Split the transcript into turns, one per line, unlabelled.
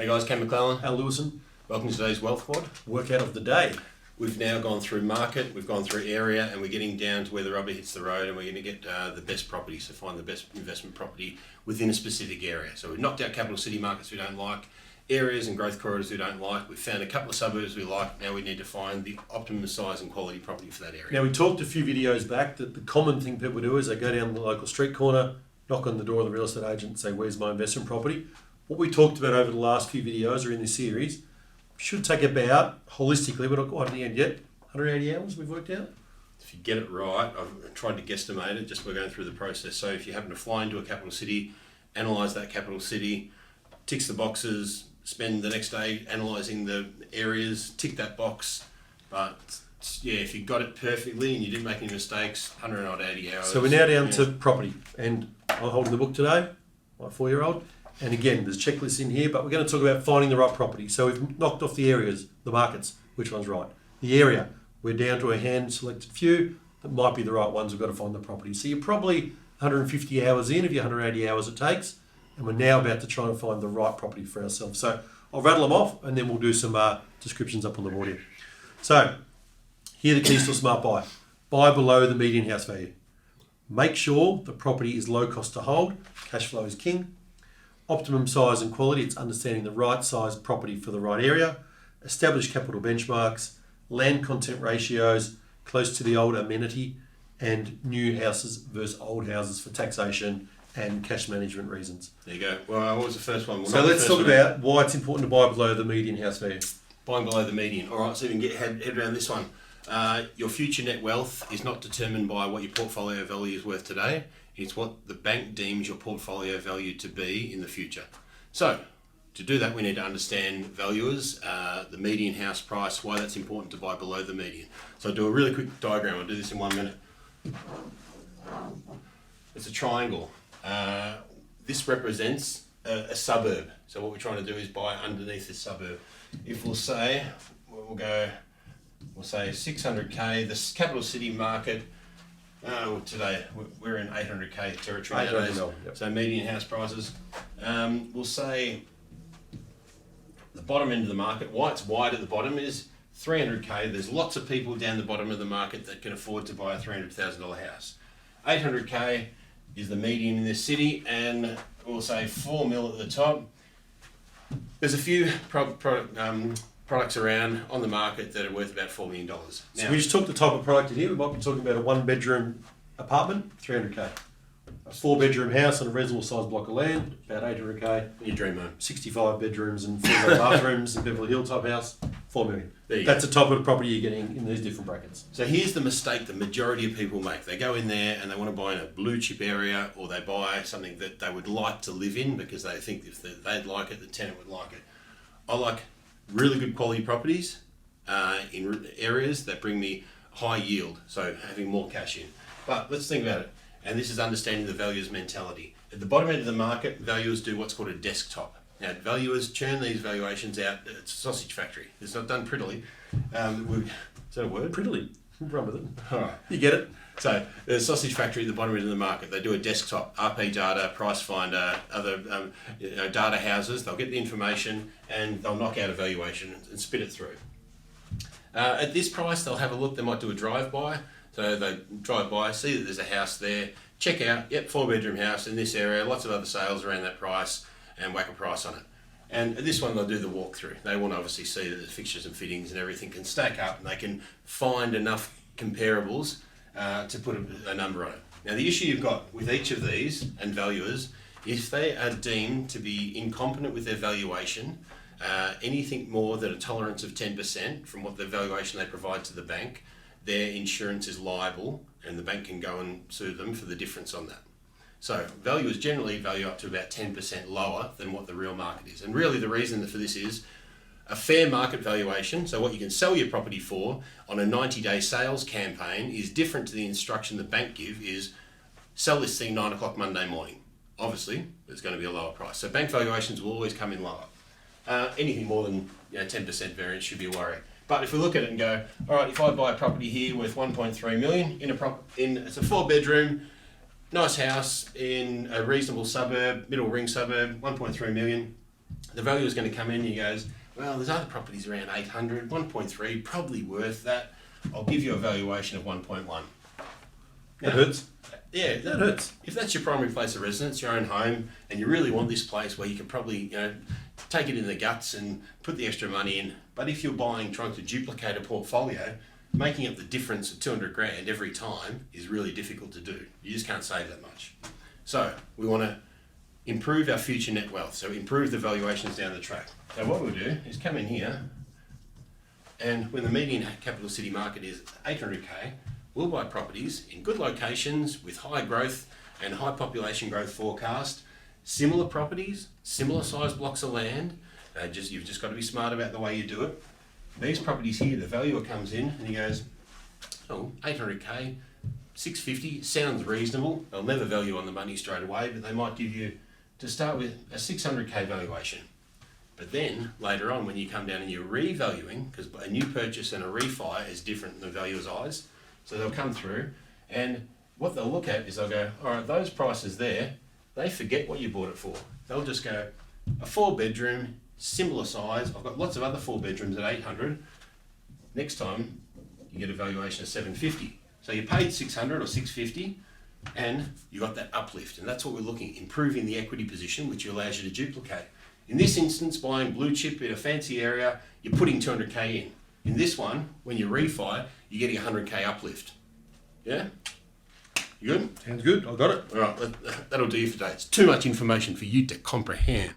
Hey guys, Ken McLellan.
Lewison.
Welcome to today's Wealth WOD.
Workout of the day.
We've now gone through market, we've gone through area, and we're getting down to where the rubber hits the road, and we're going to get the best property, so find the best investment property within a specific area. So we've knocked out capital city markets we don't like, areas and growth corridors we don't like, we've found a couple of suburbs we like, now we need to find the optimum size and quality property for that area.
Now, we talked a few videos back that the common thing people do is they go down the local street corner, knock on the door of the real estate agent and say, where's my investment property? What we talked about over the last few videos or in this series should take about, holistically, we're not quite at the end yet, 180 hours we've worked out.
If you get it right, I've tried to guesstimate it, just by going through the process. So if you happen to fly into a capital city, analyse that capital city, ticks the boxes, spend the next day analysing the areas, tick that box. But yeah, if you got it perfectly and you didn't make any mistakes, 180 hours.
So we're now down to property, and I'm holding the book today, my 4-year-old. And again, there's checklists in here, but we're going to talk about finding the right property. So we've knocked off the areas, the markets, which one's right. The area, we're down to a hand-selected few that might be the right ones. We've got to find the property. So you're probably 150 hours in of your 180 hours it takes, and we're now about to try and find the right property for ourselves. So I'll rattle them off, and then we'll do some descriptions up on the board here. So here are the keys to a smart buy. Buy below the median house value. Make sure the property is low cost to hold. Cash flow is king. Optimum size and quality, it's understanding the right size property for the right area. Establish capital benchmarks, land content ratios, close to the old amenity, and new houses versus old houses for taxation and cash management reasons.
There you go. Well, what was the first one?
So let's talk about why it's important to buy below the median house value.
Buying below the median. All right, so you can get head around this one. Your future net wealth is not determined by what your portfolio value is worth today. It's what the bank deems your portfolio value to be in the future. So, to do that, we need to understand valuers, the median house price, why that's important to buy below the median. So I'll do a really quick diagram. I'll do this in 1 minute. It's a triangle. This represents a suburb. So what we're trying to do is buy underneath this suburb. If we'll say 600k, the capital city market, today we're in 800k territory.
800 mil, yep.
So median house prices. We'll say the bottom end of the market, why it's wide at the bottom is 300k. There's lots of people down the bottom of the market that can afford to buy a $300,000 house. 800k is the median in this city, and we'll say 4 mil at the top. There's a few products around on the market that are worth about $4 million. Now,
So we just took the type of product in here. We might be talking about a 1-bedroom apartment, 300k. A 4-bedroom house on a reasonable sized block of land, about 800k.
your dream home.
65 bedrooms and 4 bathrooms in Beverly Hills type house, 4 million. That's the type of property you're getting in these different brackets.
So here's the mistake the majority of people make. They go in there and they want to buy in a blue chip area, or they buy something that they would like to live in because they think if they'd like it, the tenant would like it. I like really good quality properties in areas that bring me high yield, so having more cash in. But let's think about it, and this is understanding the valuers mentality. At the bottom end of the market, valuers do what's called a desktop. Now, valuers churn these valuations out. It's a sausage factory. It's not done prettily. Is that a word?
Prettily. Run with it.
All right.
You get it?
So there's a sausage factory at the bottom end of the market. They do a desktop, RP data, price finder, other data houses. They'll get the information and they'll knock out a valuation and spit it through. At this price, they'll have a look. They might do a drive-by. So they drive by, see that there's a house there, check out, yep, 4-bedroom house in this area, lots of other sales around that price, and whack a price on it. And at this one, they'll do the walkthrough. They want to obviously see that the fixtures and fittings and everything can stack up, and they can find enough comparables to put a number on it. Now, the issue you've got with each of these and valuers, if they are deemed to be incompetent with their valuation, anything more than a tolerance of 10% from what the valuation they provide to the bank, their insurance is liable, and the bank can go and sue them for the difference on that. So valuers generally value up to about 10% lower than what the real market is. And really the reason for this is a fair market valuation, so what you can sell your property for on a 90-day sales campaign, is different to the instruction the bank give is sell this thing 9 o'clock Monday morning. Obviously, there's going to be a lower price. So bank valuations will always come in lower. Anything more than 10% variance should be a worry. But if we look at it and go, all right, if I buy a property here worth 1.3 million it's a 4-bedroom, nice house in a reasonable suburb, middle ring suburb, 1.3 million. The value is going to come in and he goes, well, there's other properties around 800, 1.3, probably worth that. I'll give you a valuation of 1.1.
That hurts.
Yeah,
That hurts.
If that's your primary place of residence, your own home, and you really want this place where you can probably, take it in the guts and put the extra money in. But if you're trying to duplicate a portfolio, making up the difference of 200 grand every time is really difficult to do. You just can't save that much. So we want to improve our future net wealth. So improve the valuations down the track. So what we'll do is come in here, and when the median capital city market is 800k, we'll buy properties in good locations with high growth and high population growth forecast, similar properties, similar size blocks of land. You've just got to be smart about the way you do it. These properties here, the valuer comes in and he goes, 800k, 650, sounds reasonable. They'll never value on the money straight away, but they might give you, to start with, a 600k valuation. But then, later on, when you come down and you're revaluing, because a new purchase and a refi is different in the valuer's eyes, so they'll come through, and what they'll look at is they'll go, all right, those prices there, they forget what you bought it for. They'll just go, a 4-bedroom, similar size, I've got lots of other 4-bedrooms at 800, next time you get a valuation of 750. So you paid 600 or 650, and you got that uplift, and that's what we're looking at, improving the equity position, which allows you to duplicate. In this instance, buying blue chip in a fancy area, you're putting 200k in. In this one, when you refi, you're getting a 100k uplift. Yeah? You good?
Sounds good. I got it.
All right, that'll do you for today. It's too much information for you to comprehend.